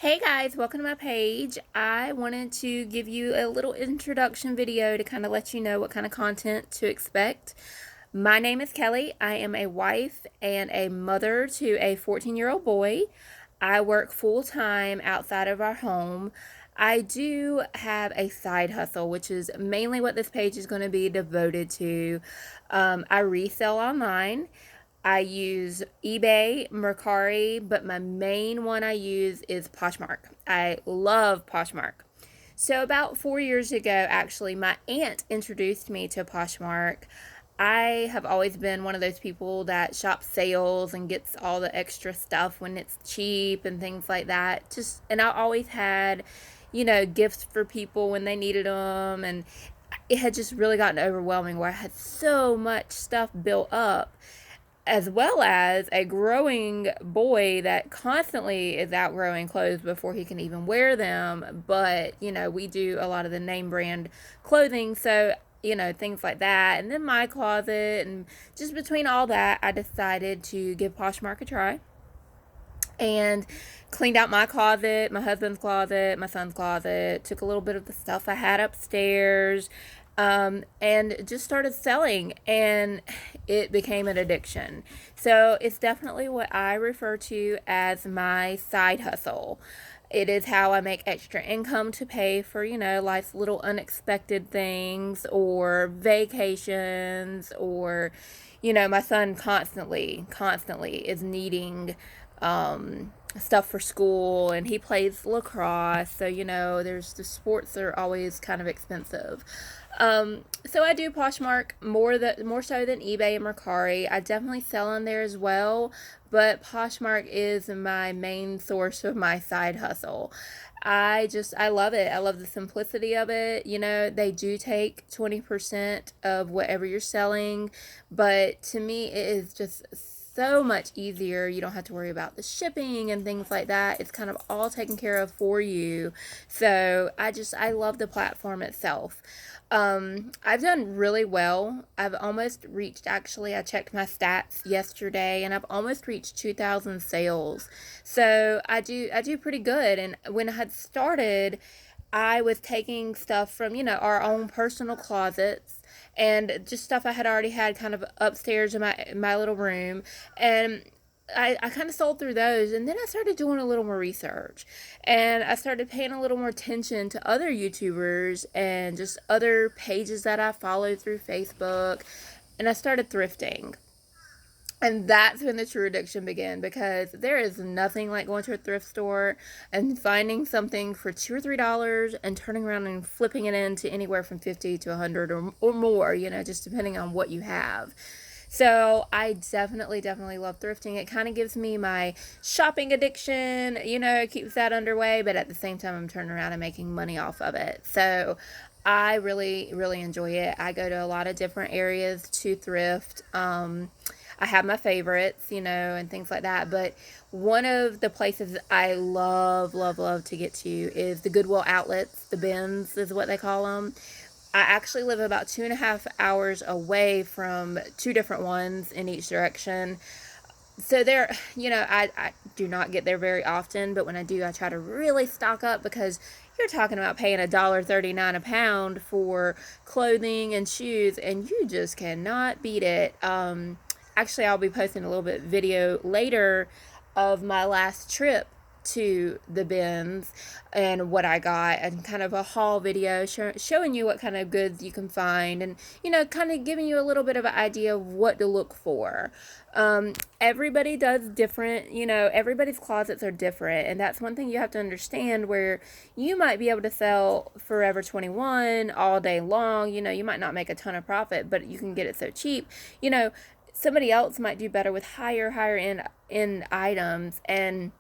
Hey guys, welcome to my page. I wanted to give you a little introduction video to kind of let you know what kind of content to expect. My name is Kelly. I am a wife and a mother to a 14-year-old boy. I work full-time outside of our home. I do have a side hustle, which is mainly what this page is going to be devoted to. I resell online. I use eBay, Mercari, but my main one I use is Poshmark. I love Poshmark. So about 4 years ago, actually, my aunt introduced me to Poshmark. I have always been one of those people that shops sales and gets all the extra stuff when it's cheap and things like that. And I always had, gifts for people when they needed them, and it had just really gotten overwhelming where I had so much stuff built up, as well as a growing boy that constantly is outgrowing clothes before he can even wear them. But, we do a lot of the name brand clothing. So, things like that. And then my closet. And just between all that, I decided to give Poshmark a try and cleaned out my closet, my husband's closet, my son's closet, took a little bit of the stuff I had upstairs, and just started selling, and it became an addiction. So it's definitely what I refer to as my side hustle. It is how I make extra income to pay for, life's little unexpected things or vacations, or, my son constantly is needing stuff for school, and he plays lacrosse. So, there's the sports that are always kind of expensive. So I do Poshmark more so than eBay and Mercari. I definitely sell on there as well, but Poshmark is my main source of my side hustle. I love it. I love the simplicity of it. They do take 20% of whatever you're selling, but to me it is just so much easier. You don't have to worry about the shipping and things like that. It's kind of all taken care of for you. So I love the platform itself. I've done really well. I've almost reached, actually, I checked my stats yesterday, and I've almost reached 2,000 sales. So I do pretty good. And when I had started, I was taking stuff from, our own personal closets and just stuff I had already had kind of upstairs in my little room. And I kind of sold through those, and then I started doing a little more research, and I started paying a little more attention to other YouTubers and just other pages that I follow through Facebook, and I started thrifting. And that's when the true addiction began, because there is nothing like going to a thrift store and finding something for $2 or $3 and turning around and flipping it into anywhere from 50 to 100 or more, just depending on what you have. So I definitely love thrifting. It kind of gives me my shopping addiction, it keeps that underway, but at the same time, I'm turning around and making money off of it. So I really enjoy it. I go to a lot of different areas to thrift. I have my favorites, and things like that. But one of the places I love to get to is the Goodwill outlets. The bins is what they call them. I actually live about 2.5 hours away from two different ones in each direction. So there, I do not get there very often, but when I do, I try to really stock up, because you're talking about paying $1.39 a pound for clothing and shoes, and you just cannot beat it. Actually, I'll be posting a little bit video later of my last trip to the bins and what I got, and kind of a haul video showing you what kind of goods you can find, and kind of giving you a little bit of an idea of what to look for. Everybody does different, everybody's closets are different, and that's one thing you have to understand, where you might be able to sell Forever 21 all day long. You might not make a ton of profit, but you can get it so cheap. Somebody else might do better with higher end items, and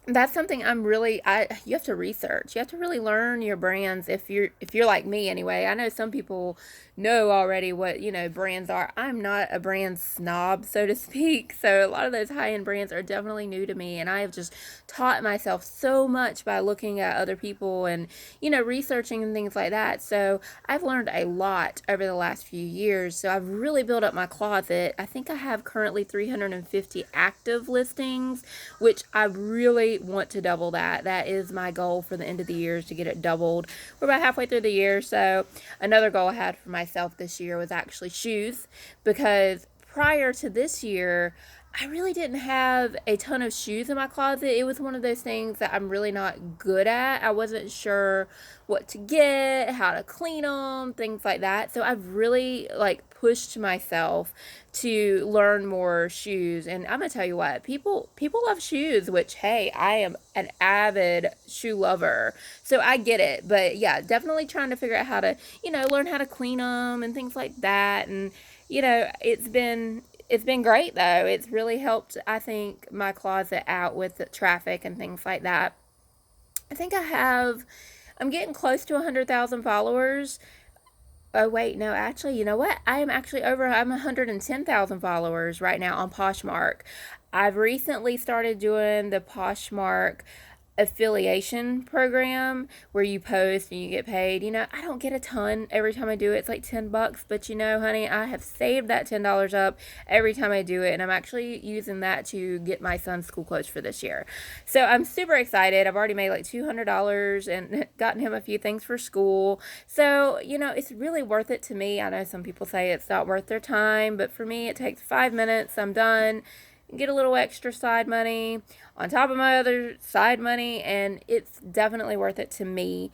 that's something you have to research. You have to really learn your brands, if you're like me anyway. I know some people know already what, brands are. I'm not a brand snob, so to speak. So a lot of those high-end brands are definitely new to me, and I have just taught myself so much by looking at other people and, researching and things like that. So I've learned a lot over the last few years. So I've really built up my closet. I think I have currently 350 active listings, which I really really want to double that. That is my goal for the end of the year, is to get it doubled. We're about halfway through the year, so another goal I had for myself this year was actually shoes, because prior to this year, I really didn't have a ton of shoes in my closet. It was one of those things that I'm really not good at. I wasn't sure what to get, how to clean them, things like that. So I've really like pushed myself to learn more shoes. And I'm gonna tell you what, people love shoes, which, hey, I am an avid shoe lover, so I get it. But yeah, definitely trying to figure out how to, learn how to clean them and things like that. And it's been great, though. It's really helped, I think, my closet out with the traffic and things like that. I think I'm getting close to 100,000 followers. Oh, wait, no, actually, you know what? I'm 110,000 followers right now on Poshmark. I've recently started doing the Poshmark affiliation program where you post and you get paid. I don't get a ton every time I do it. It's like $10, but honey, I have saved that $10 up every time I do it, and I'm actually using that to get my son's school clothes for this year. So I'm super excited. I've already made like $200 and gotten him a few things for school. So, it's really worth it to me. I know some people say it's not worth their time, but for me, it takes 5 minutes. I'm done. Get a little extra side money on top of my other side money, and it's definitely worth it to me.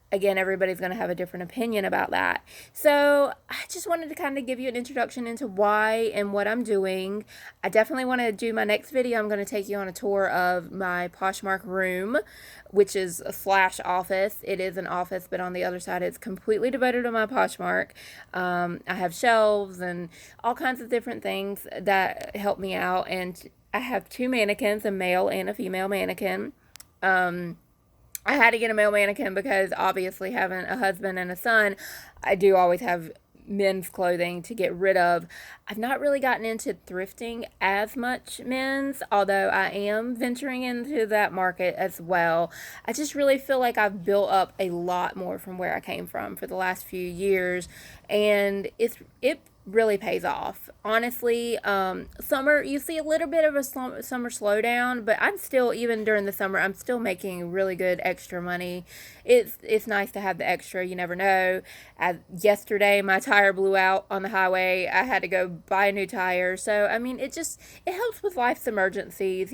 Again, everybody's going to have a different opinion about that. So I just wanted to kind of give you an introduction into why and what I'm doing. I definitely want to do my next video. I'm going to take you on a tour of my Poshmark room, which is a slash office. It is an office, but on the other side, it's completely devoted to my Poshmark. I have shelves and all kinds of different things that help me out. And I have 2 mannequins, a male and a female mannequin. I had to get a male mannequin because obviously having a husband and a son, I do always have men's clothing to get rid of. I've not really gotten into thrifting as much men's, although I am venturing into that market as well. I just really feel like I've built up a lot more from where I came from for the last few years, and it really pays off. Honestly, summer, you see a little bit of a summer slowdown, but I'm still, even during the summer, I'm still making really good extra money. It's nice to have the extra. You never know. Yesterday, my tire blew out on the highway. I had to go buy a new tire. So, I mean, it helps with life's emergencies,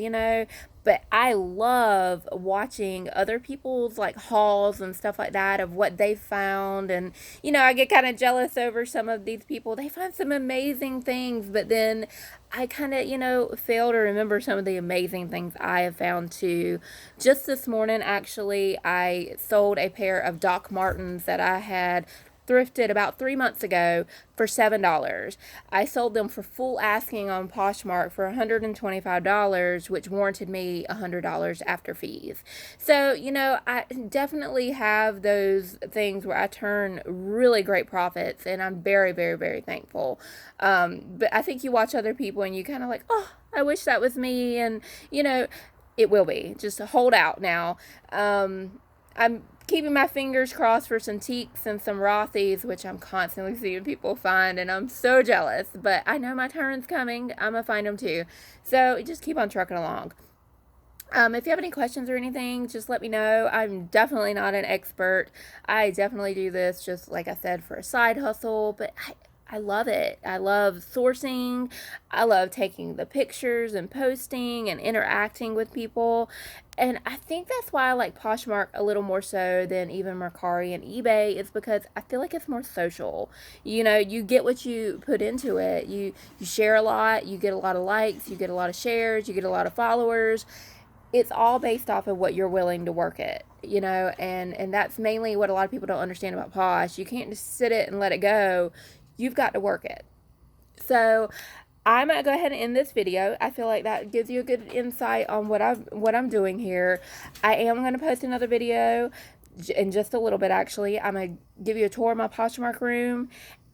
But I love watching other people's like hauls and stuff like that of what they found. And, I get kind of jealous over some of these people. They find some amazing things, but then I kind of, fail to remember some of the amazing things I have found too. Just this morning, actually, I sold a pair of Doc Martens that I had thrifted about 3 months ago for $7. I sold them for full asking on Poshmark for $125, which warranted me $100 after fees. So, I definitely have those things where I turn really great profits, and I'm very, very, very thankful. But I think you watch other people and you kind of like, oh, I wish that was me. And, it will be. Just hold out now. I'm keeping my fingers crossed for some teaks and some Rothy's, which I'm constantly seeing people find, and I'm so jealous. But I know my turn's coming. I'm going to find them too. So just keep on trucking along. If you have any questions or anything, just let me know. I'm definitely not an expert. I definitely do this, just like I said, for a side hustle, but I love it. I love sourcing. I love taking the pictures and posting and interacting with people. And I think that's why I like Poshmark a little more so than even Mercari and eBay, is because I feel like it's more social. You get what you put into it. You share a lot, you get a lot of likes, you get a lot of shares, you get a lot of followers. It's all based off of what you're willing to work it, and that's mainly what a lot of people don't understand about Posh. You can't just sit it and let it go. You've got to work it. So I'm going to go ahead and end this video. I feel like that gives you a good insight on what I'm doing here. I am going to post another video in just a little bit, actually. I'm going to give you a tour of my Poshmark room,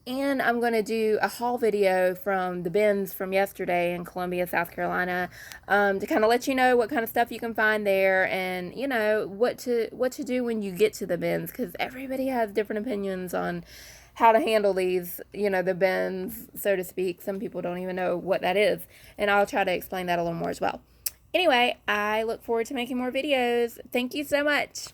and I'm going to do a haul video from the bins from yesterday in Columbia, South Carolina, to kind of let you know what kind of stuff you can find there, and, what to do when you get to the bins, because everybody has different opinions on how to handle these, the bins, so to speak. Some people don't even know what that is, and I'll try to explain that a little more as well. Anyway, I look forward to making more videos. Thank you so much.